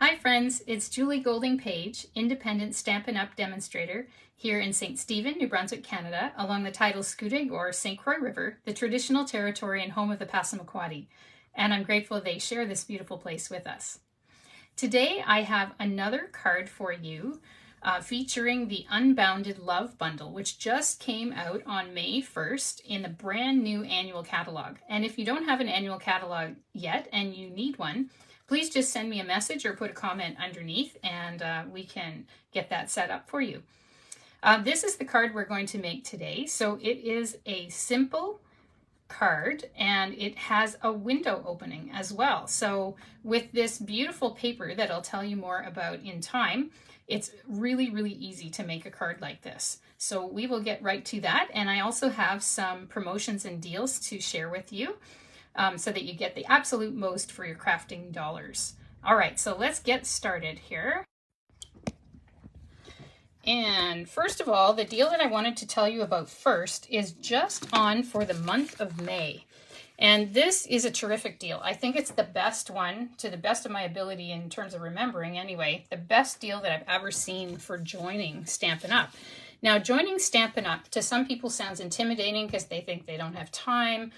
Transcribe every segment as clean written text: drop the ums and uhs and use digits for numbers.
Hi friends, it's Julie Golding Page, independent Stampin' Up! Demonstrator here in St. Stephen, New Brunswick, Canada, along the tidal Scooding or St. Croix River, the traditional territory and home of the Passamaquoddy. And I'm grateful they share this beautiful place with us. Today I have another card for you featuring the Unbounded Love Bundle, which just came out on May 1st in the brand new annual catalog. And if you don't have an annual catalog yet and you need one, please just send me a message or put a comment underneath and we can get that set up for you. This is the card we're going to make today. So it is a simple card and it has a window opening as well. So with this beautiful paper that I'll tell you more about in time, it's really, really easy to make a card like this. So we will get right to that. And I also have some promotions and deals to share with you. So that you get the absolute most for your crafting dollars. All right, so let's get started here. And first of all, the deal that I wanted to tell you about first is just on for the month of May. And this is a terrific deal. I think it's the best one, to the best of my ability in terms of remembering anyway, the best deal that I've ever seen for joining Stampin' Up! Now, joining Stampin' Up! To some people sounds intimidating because they think they don't have time,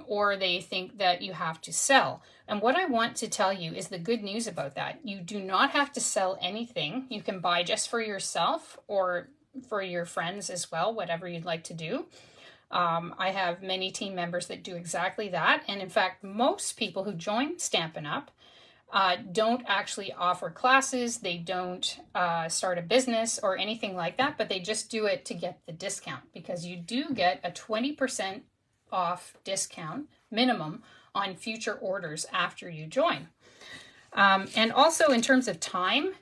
or they think that you have to sell. And what I want to tell you is the good news about that. You do not have to sell anything. You can buy just for yourself or for your friends as well, whatever you'd like to do. I have many team members that do exactly that. And in fact, most people who join Stampin' Up! Don't actually offer classes. They don't start a business or anything like that, but they just do it to get the discount, because you do get a 20% off discount minimum on future orders after you join. And also in terms of time,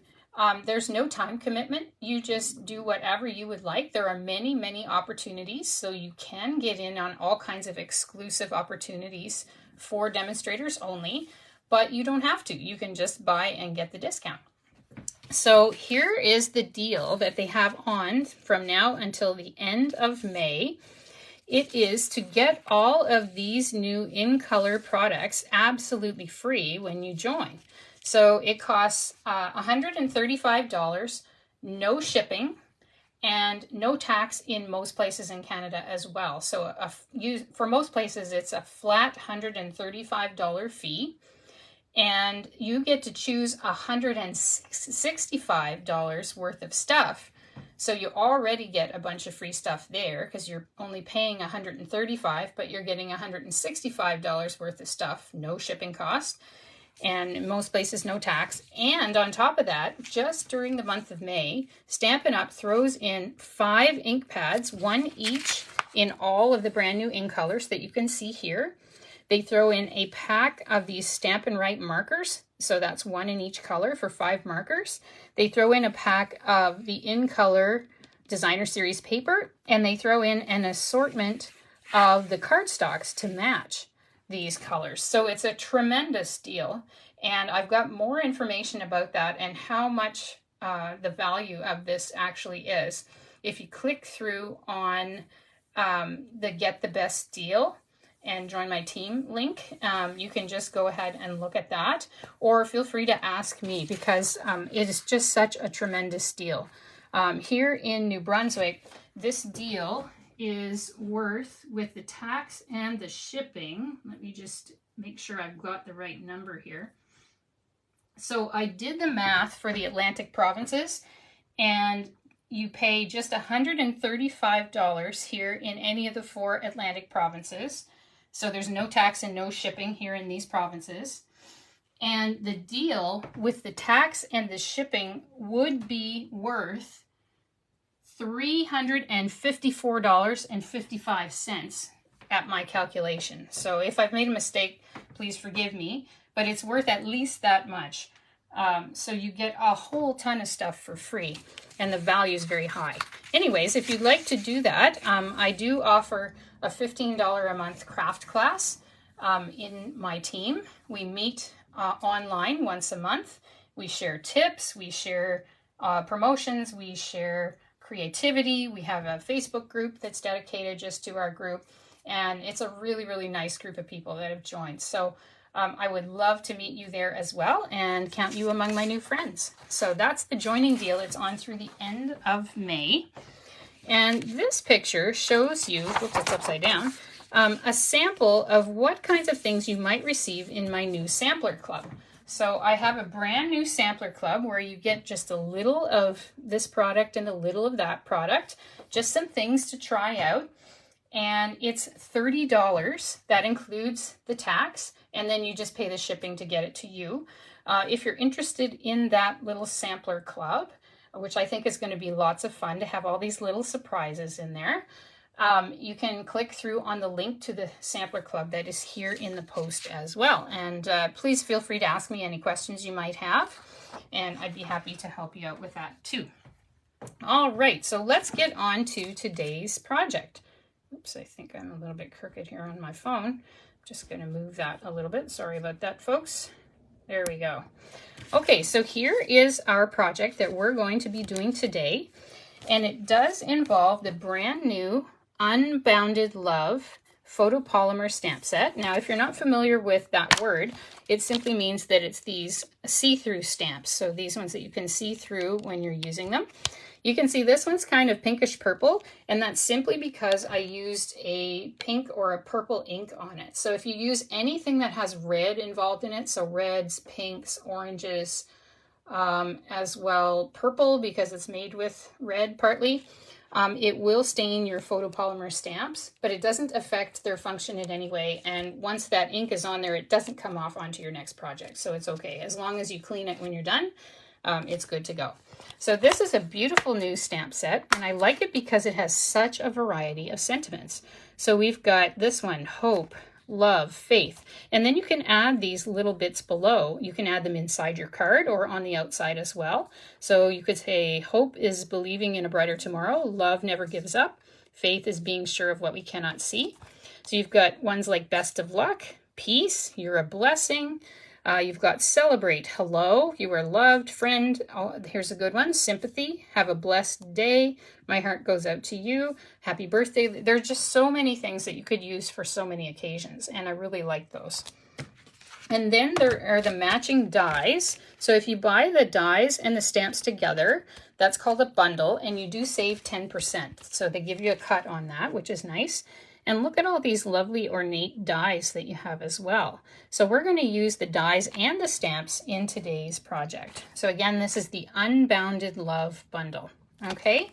there's no time commitment. You just do whatever you would like. There are many, many opportunities, so you can get in on all kinds of exclusive opportunities for demonstrators only, but you don't have to. You can just buy and get the discount. So here is the deal that they have on from now until the end of May. It is to get all of these new in-color products absolutely free when you join. So it costs $135, no shipping, and no tax in most places in Canada as well. So for most places, it's a flat $135 fee, and you get to choose $165 worth of stuff. So you already get a bunch of free stuff there because you're only paying $135, but you're getting $165 worth of stuff, no shipping cost, and in most places no tax. And on top of that, just during the month of May, Stampin' Up! Throws in 5 ink pads, 1 each in all of the brand new ink colors that you can see here. They throw in a pack of these Stampin' Write markers. So that's 1 in each color for 5 markers. They throw in a pack of the In Color Designer Series paper, and they throw in an assortment of the cardstocks to match these colors. So it's a tremendous deal. And I've got more information about that and how much the value of this actually is. If you click through on the Get the Best Deal and join my team link, you can just go ahead and look at that, or feel free to ask me, because it is just such a tremendous deal. Here in New Brunswick, this deal is worth, with the tax and the shipping, let me just make sure I've got the right number here. So I did the math for the Atlantic provinces, and you pay just $135 here in any of the 4 Atlantic provinces. So there's no tax and no shipping here in these provinces. And the deal with the tax and the shipping would be worth $354.55 at my calculation. So if I've made a mistake, please forgive me, but it's worth at least that much. So you get a whole ton of stuff for free, and the value is very high. Anyways, if you'd like to do that, I do offer a $15 a month craft class in my team. We meet online once a month. We share tips, we share promotions, we share creativity. We have a Facebook group that's dedicated just to our group, and it's a really, really nice group of people that have joined. So I would love to meet you there as well and count you among my new friends. So that's the joining deal. It's on through the end of May. And this picture shows you, oops, it's upside down, a sample of what kinds of things you might receive in my new sampler club. So I have a brand new sampler club where you get just a little of this product and a little of that product, just some things to try out. And it's $30. That includes the tax, and then you just pay the shipping to get it to you. If you're interested in that little sampler club, which I think is going to be lots of fun to have all these little surprises in there, you can click through on the link to the sampler club that is here in the post as well. And please feel free to ask me any questions you might have, and I'd be happy to help you out with that too. All right, so let's get on to today's project. Oops, I think I'm a little bit crooked here on my phone. Just going to move that a little bit. Sorry about that, folks. There we go. Okay, so here is our project that we're going to be doing today. And it does involve the brand new Unbounded Love photopolymer stamp set. Now, if you're not familiar with that word, it simply means that it's these see-through stamps. So these ones that you can see through when you're using them. You can see this one's kind of pinkish purple, and that's simply because I used a pink or a purple ink on it. So if you use anything that has red involved in it, so reds, pinks, oranges, as well purple because it's made with red partly, it will stain your photopolymer stamps, but it doesn't affect their function in any way. And once that ink is on there, it doesn't come off onto your next project. So it's okay. As long as you clean it when you're done, it's good to go. So this is a beautiful new stamp set, and I like it because it has such a variety of sentiments. So we've got this one, hope, love, faith, and then you can add these little bits below. You can add them inside your card or on the outside as well. So you could say hope is believing in a brighter tomorrow, love never gives up, faith is being sure of what we cannot see. So you've got ones like best of luck, peace, you're a blessing. You've got celebrate, hello, you are loved, friend. Oh, here's a good one, sympathy, have a blessed day, my heart goes out to you, happy birthday. There's just so many things that you could use for so many occasions, and I really like those. And then there are the matching dies. So if you buy the dies and the stamps together, that's called a bundle, and you do save 10%. So they give you a cut on that, which is nice. And look at all these lovely ornate dies that you have as well. So we're going to use the dies and the stamps in today's project. So again, this is the Unbounded Love Bundle. Okay,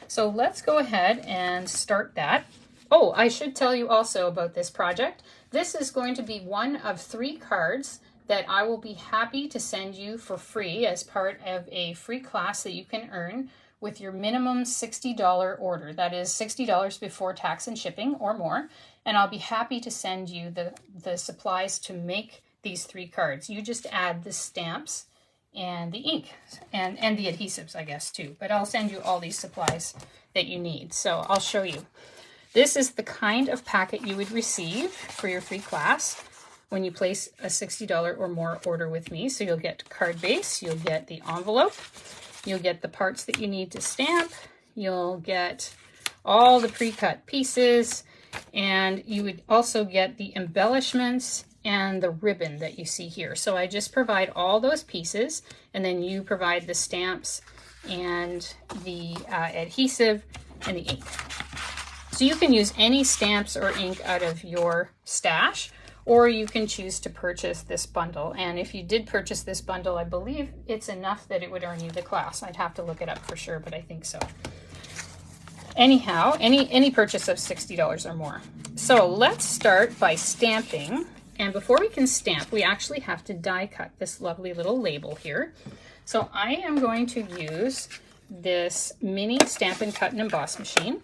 so let's go ahead and start that. Oh, I should tell you also about this project. This is going to be one of 3 cards that I will be happy to send you for free as part of a free class that you can earn with your minimum $60 order. That is $60 before tax and shipping or more. And I'll be happy to send you the supplies to make these 3 cards. You just add the stamps and the ink and the adhesives, I guess, too. But I'll send you all these supplies that you need. So I'll show you. This is the kind of packet you would receive for your free class when you place a $60 or more order with me. So you'll get card base, you'll get the envelope, you'll get the parts that you need to stamp, you'll get all the pre-cut pieces, and you would also get the embellishments and the ribbon that you see here. So I just provide all those pieces, and then you provide the stamps and the adhesive and the ink. So you can use any stamps or ink out of your stash, or you can choose to purchase this bundle. And if you did purchase this bundle, I believe it's enough that it would earn you the class. I'd have to look it up for sure, but I think so. Anyhow, any purchase of $60 or more. So let's start by stamping. And before we can stamp, we actually have to die cut this lovely little label here. So I am going to use this mini Stampin' Cut and Emboss machine.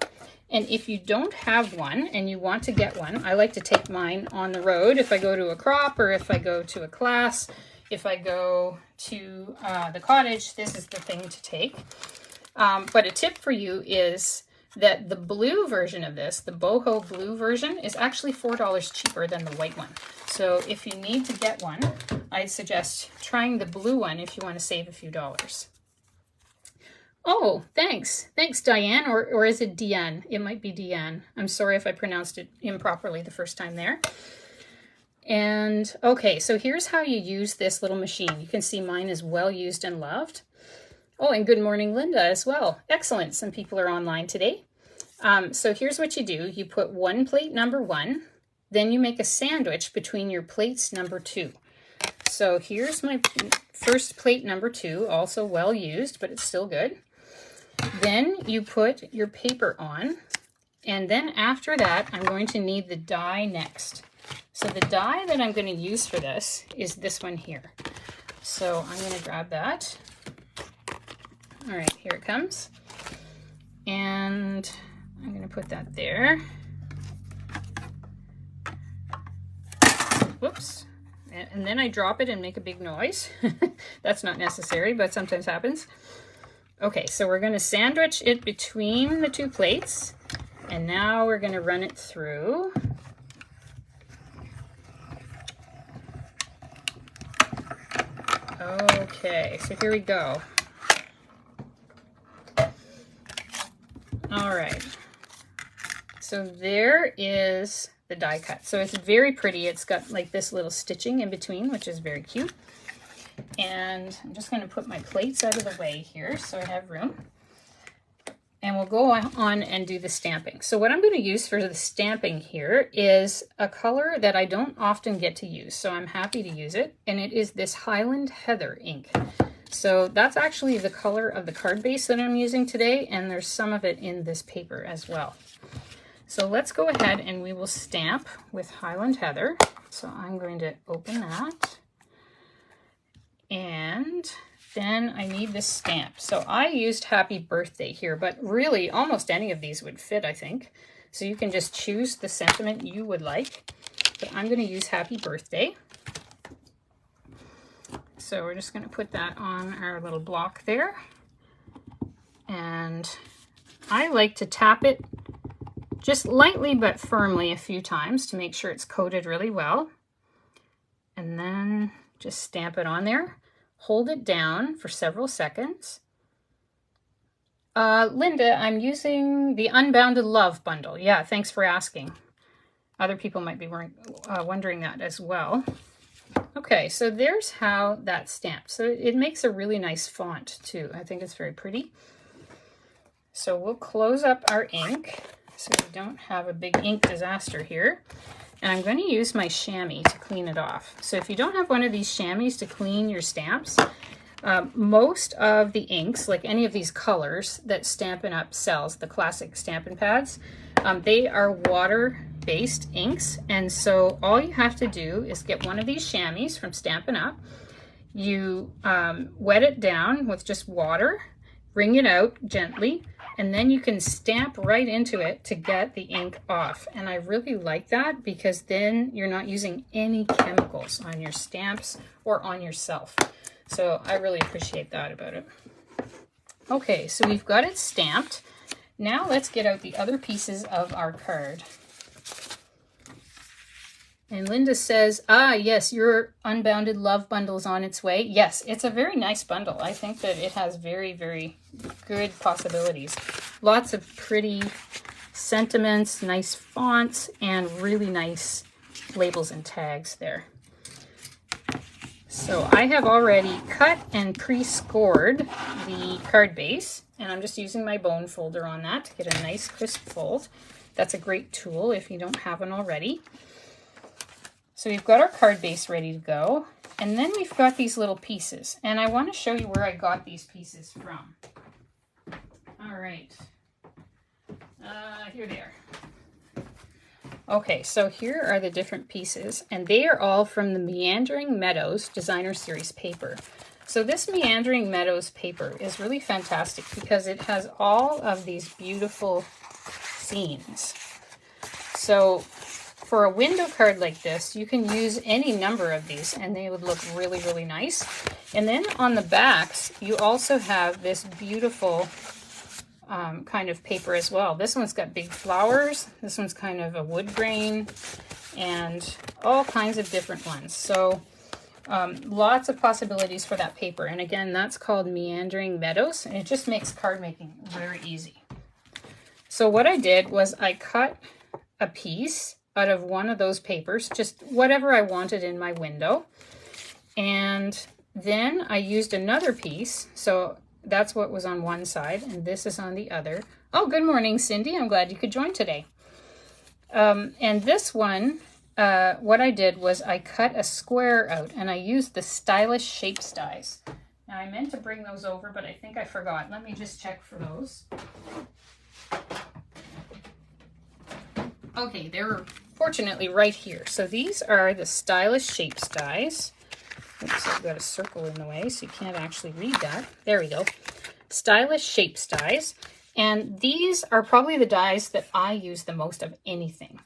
And if you don't have one and you want to get one, I like to take mine on the road if I go to a crop or if I go to a class, if I go to the cottage, this is the thing to take. But a tip for you is that the blue version of this, the boho blue version, is actually $4 cheaper than the white one. So if you need to get one, I'd suggest trying the blue one if you want to save a few dollars. Oh, thanks. Thanks, Diane, or is it Deanne? It might be Deanne. I'm sorry if I pronounced it improperly the first time there. And okay, so here's how you use this little machine. You can see mine is well used and loved. Oh, and good morning, Linda, as well. Excellent. Some people are online today. So here's what you do. You put one plate number 1, then you make a sandwich between your plates number 2. So here's my first plate number 2, also well used, but it's still good. Then you put your paper on, and then after that, I'm going to need the die next. So the die that I'm going to use for this is this one here. So I'm going to grab that. All right, here it comes. And I'm going to put that there. Whoops. And then I drop it and make a big noise. That's not necessary, but sometimes happens. Okay, so we're going to sandwich it between the 2 plates. And now we're going to run it through. Okay, so here we go. All right. So there is the die cut. So it's very pretty. It's got like this little stitching in between, which is very cute. And I'm just going to put my plates out of the way here so I have room. And we'll go on and do the stamping. So what I'm going to use for the stamping here is a color that I don't often get to use. So I'm happy to use it. And it is this Highland Heather ink. So that's actually the color of the card base that I'm using today. And there's some of it in this paper as well. So let's go ahead and we will stamp with Highland Heather. So I'm going to open that. And then I need this stamp. So I used Happy Birthday here, but really almost any of these would fit, I think. So you can just choose the sentiment you would like. But I'm going to use Happy Birthday. So we're just going to put that on our little block there. And I like to tap it just lightly but firmly a few times to make sure it's coated really well. And then just stamp it on there. Hold it down for several seconds. Linda, I'm using the Unbounded Love Bundle. Yeah, thanks for asking. Other people might be wondering that as well. Okay, so there's how that's stamped. So it makes a really nice font too. I think it's very pretty. So we'll close up our ink so we don't have a big ink disaster here. And I'm going to use my chamois to clean it off. So if you don't have one of these chamois to clean your stamps, most of the inks, like any of these colors that Stampin' Up! Sells, the classic Stampin' Pads, they are water-based inks. And so all you have to do is get one of these chamois from Stampin' Up! You wet it down with just water, wring it out gently, and then you can stamp right into it to get the ink off. And I really like that because then you're not using any chemicals on your stamps or on yourself. So I really appreciate that about it. Okay, so we've got it stamped. Now let's get out the other pieces of our card. And Linda says, yes, your Unbounded Love Bundle is on its way. Yes, it's a very nice bundle. I think that it has very, very good possibilities. Lots of pretty sentiments, nice fonts, and really nice labels and tags there. So I have already cut and pre-scored the card base, and I'm just using my bone folder on that to get a nice crisp fold. That's a great tool if you don't have one already. So we've got our card base ready to go, and then we've got these little pieces, and I want to show you where I got these pieces from. All right, here they are. Okay, so here are the different pieces, and they are all from the Meandering Meadows Designer Series paper. So this Meandering Meadows paper is really fantastic because it has all of these beautiful scenes. So for a window card like this, you can use any number of these and they would look really, really nice. And then on the backs, you also have this beautiful kind of paper as well. This one's got big flowers. This one's kind of a wood grain and all kinds of different ones. So lots of possibilities for that paper. And again, that's called Meandering Meadows, and it just makes card making very easy. So what I did was I cut a piece out of one of those papers, just whatever I wanted in my window. And then I used another piece. So that's what was on one side, and this is on the other. Oh, good morning, Cindy. I'm glad you could join today. And this one, what I did was I cut a square out, and I used the Stylish Shapes dies. Now, I meant to bring those over, but I think I forgot. Let me just check for those. Okay, they're fortunately right here. So these are the Stylish Shapes dies. Oops, I've got a circle in the way, so you can't actually read that. There we go. Stylish Shapes dies. And these are probably the dies that I use the most of anything.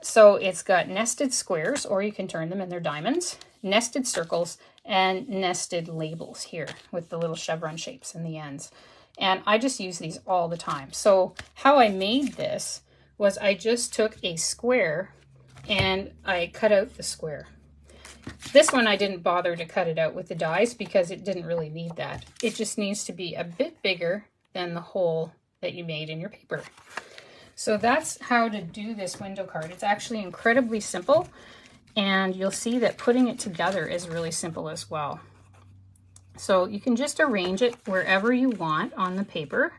So it's got nested squares, or you can turn them and they're diamonds, nested circles, and nested labels here with the little chevron shapes in the ends. And I just use these all the time. So how I made this was I just took a square and I cut out the square. This one I didn't bother to cut it out with the dies because it didn't really need that. It just needs to be a bit bigger than the hole that you made in your paper. So that's how to do this window card. It's actually incredibly simple, and you'll see that putting it together is really simple as well. So you can just arrange it wherever you want on the paper,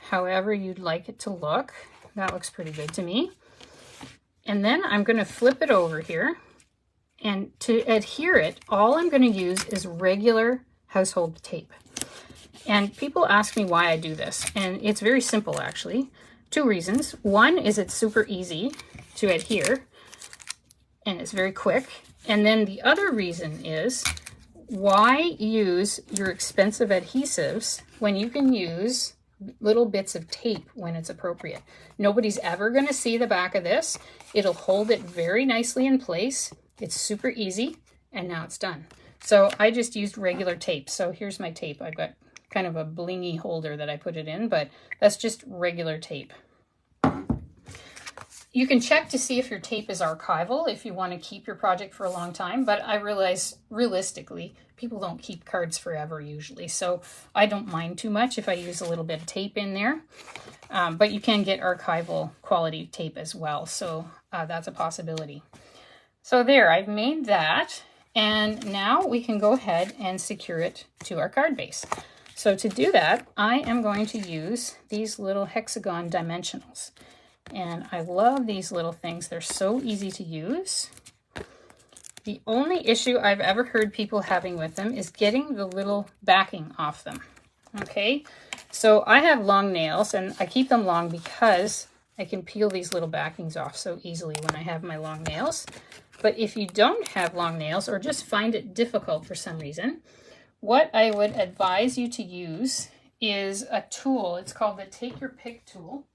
however you'd like it to look. That looks pretty good to me. And then I'm going to flip it over here, and to adhere it, all I'm going to use is regular household tape. And people ask me why I do this, and it's very simple actually. Two reasons. One is it's super easy to adhere, and it's very quick. And then the other reason is, why use your expensive adhesives when you can use little bits of tape when it's appropriate? Nobody's ever going to see the back of this. It'll hold it very nicely in place. It's super easy, and now it's done. So I just used regular tape. So here's my tape. I've got kind of a blingy holder that I put it in, but that's just regular tape. You can check to see if your tape is archival if you want to keep your project for a long time, but I realize realistically people don't keep cards forever usually, so I don't mind too much if I use a little bit of tape in there. But you can get archival quality tape as well, so that's a possibility. So there, I've made that, and now we can go ahead and secure it to our card base. So to do that, I am going to use these little hexagon dimensionals. And I love these little things. They're so easy to use. The only issue I've ever heard people having with them is getting the little backing off them. Okay, so I have long nails, and I keep them long because I can peel these little backings off so easily when I have my long nails. But if you don't have long nails or just find it difficult for some reason, what I would advise you to use is a tool. It's called the Take Your Pick tool.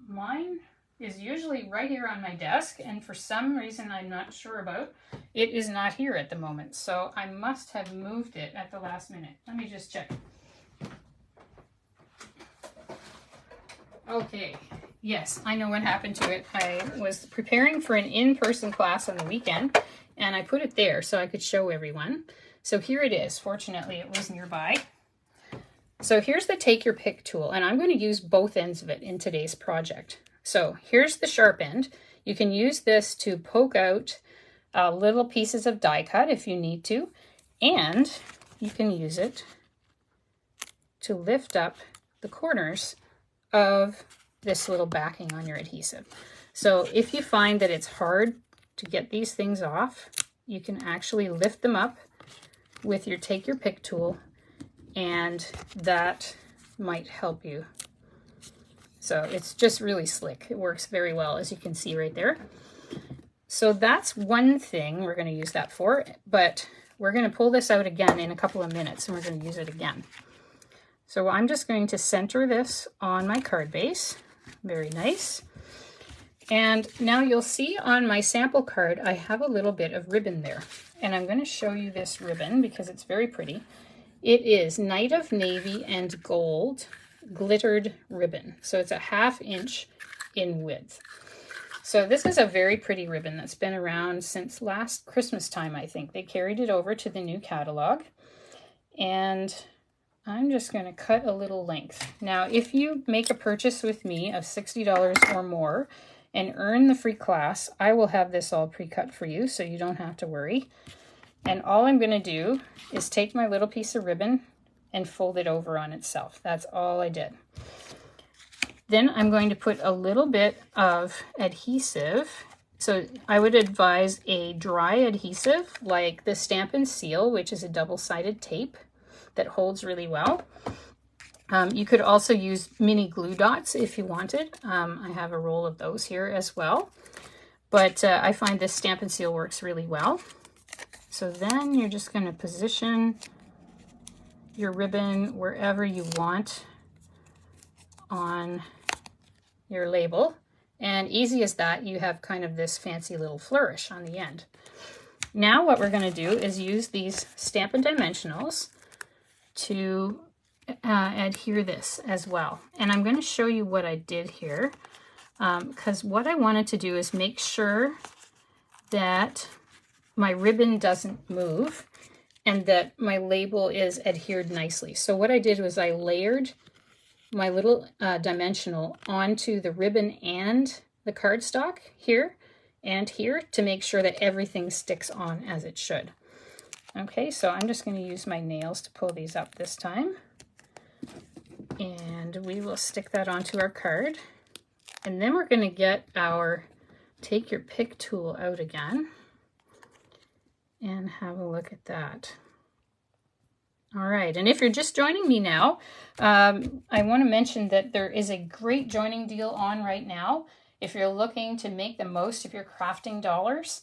Mine is usually right here on my desk, and for some reason I'm not sure about, it is not here at the moment. So I must have moved it at the last minute. Let me just check. Okay, yes, I know what happened to it. I was preparing for an in-person class on the weekend, and I put it there so I could show everyone. So here it is. Fortunately, it was nearby. So here's the Take Your Pick tool, and I'm going to use both ends of it in today's project. So here's the sharp end. You can use this to poke out little pieces of die cut if you need to, and you can use it to lift up the corners of this little backing on your adhesive. So if you find that it's hard to get these things off, you can actually lift them up with your Take Your Pick tool, and that might help you. So it's just really slick. It works very well, as you can see right there. So that's one thing we're going to use that for, but we're going to pull this out again in a couple of minutes, and we're going to use it again. So I'm just going to center this on my card base. Very nice. And now you'll see on my sample card, I have a little bit of ribbon there. And I'm going to show you this ribbon because it's very pretty. It is Night of Navy and Gold glittered ribbon. So it's a 1/2 inch in width. So this is a very pretty ribbon that's been around since last Christmas time, I think. They carried it over to the new catalog. And I'm just going to cut a little length. Now, if you make a purchase with me of $60 or more, and earn the free class, I will have this all pre-cut for you, so you don't have to worry. And all I'm going to do is take my little piece of ribbon and fold it over on itself. That's all I did. Then I'm going to put a little bit of adhesive. So I would advise a dry adhesive like the Stamp and Seal, which is a double-sided tape that holds really well. You could also use mini glue dots if you wanted. I have a roll of those here as well. But I find this Stamp and Seal works really well. So then you're just going to position your ribbon wherever you want on your label, and easy as that, you have kind of this fancy little flourish on the end. Now what we're going to do is use these Stampin' Dimensionals to adhere this as well. And I'm going to show you what I did here, because what I wanted to do is make sure that my ribbon doesn't move and that my label is adhered nicely. So what I did was I layered my little dimensional onto the ribbon and the cardstock here and here to make sure that everything sticks on as it should. Okay, so I'm just going to use my nails to pull these up this time. And we will stick that onto our card. And then we're going to get our Take Your Pick tool out again and have a look at that. All right, and if you're just joining me now, I want to mention that there is a great joining deal on right now. If you're looking to make the most of your crafting dollars,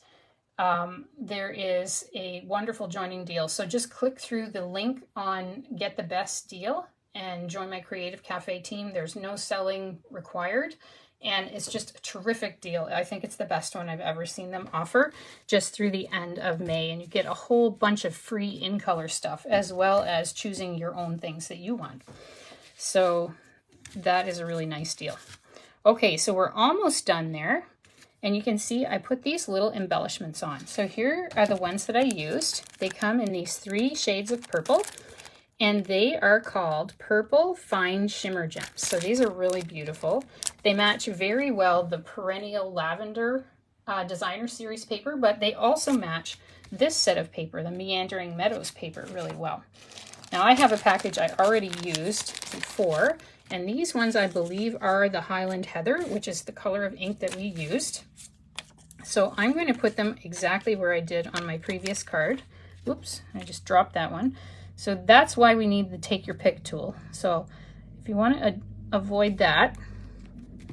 there is a wonderful joining deal. So just click through the link on Get the Best Deal and join my Creative Cafe team. There's no selling required. And it's just a terrific deal. I think it's the best one I've ever seen them offer, just through the end of May. And you get a whole bunch of free in-color stuff, as well as choosing your own things that you want. So that is a really nice deal. Okay, so we're almost done there. And you can see I put these little embellishments on. So here are the ones that I used. They come in these 3 shades of purple. And they are called Purple Fine Shimmer Gems. So these are really beautiful. They match very well the Perennial Lavender Designer Series paper, but they also match this set of paper, the Meandering Meadows paper, really well. Now I have a package I already used before, and these ones I believe are the Highland Heather, which is the color of ink that we used. So I'm going to put them exactly where I did on my previous card. Oops, I just dropped that one. So that's why we need the Take Your Pick tool. So if you want to avoid that,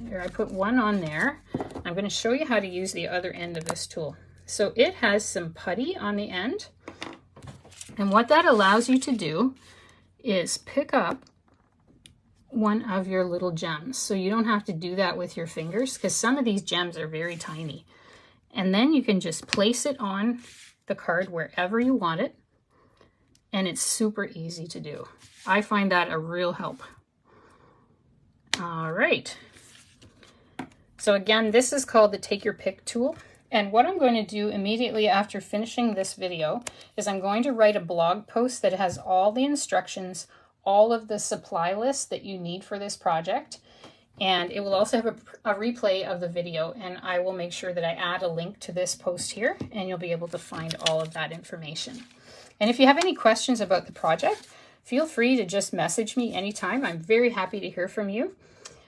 here I put one on there. I'm going to show you how to use the other end of this tool. So it has some putty on the end. And what that allows you to do is pick up one of your little gems. So you don't have to do that with your fingers because some of these gems are very tiny. And then you can just place it on the card wherever you want it. And it's super easy to do. I find that a real help. All right. So again, this is called the Take Your Pick tool. And what I'm going to do immediately after finishing this video is I'm going to write a blog post that has all the instructions, all of the supply lists that you need for this project. And it will also have a replay of the video, and I will make sure that I add a link to this post here, and you'll be able to find all of that information. And if you have any questions about the project, feel free to just message me anytime. I'm very happy to hear from you.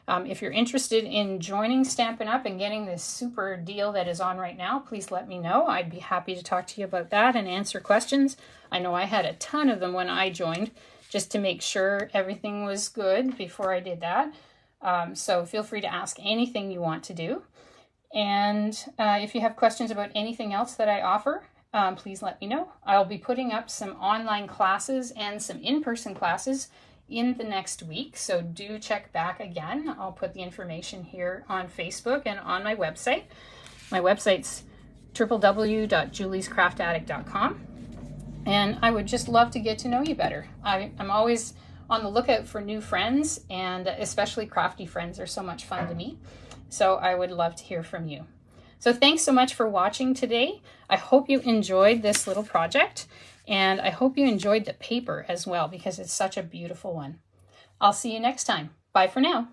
If you're interested in joining Stampin' Up! And getting this super deal that is on right now, please let me know. I'd be happy to talk to you about that and answer questions. I know I had a ton of them when I joined, just to make sure everything was good before I did that. So feel free to ask anything you want to do. And if you have questions about anything else that I offer, please let me know. I'll be putting up some online classes and some in-person classes in the next week, so do check back again. I'll put the information here on Facebook and on my website. My website's www.juliescraftaddict.com, and I would just love to get to know you better. I'm always on the lookout for new friends, and especially crafty friends are so much fun to me, so I would love to hear from you. So thanks so much for watching today. I hope you enjoyed this little project, and I hope you enjoyed the paper as well, because it's such a beautiful one. I'll see you next time. Bye for now.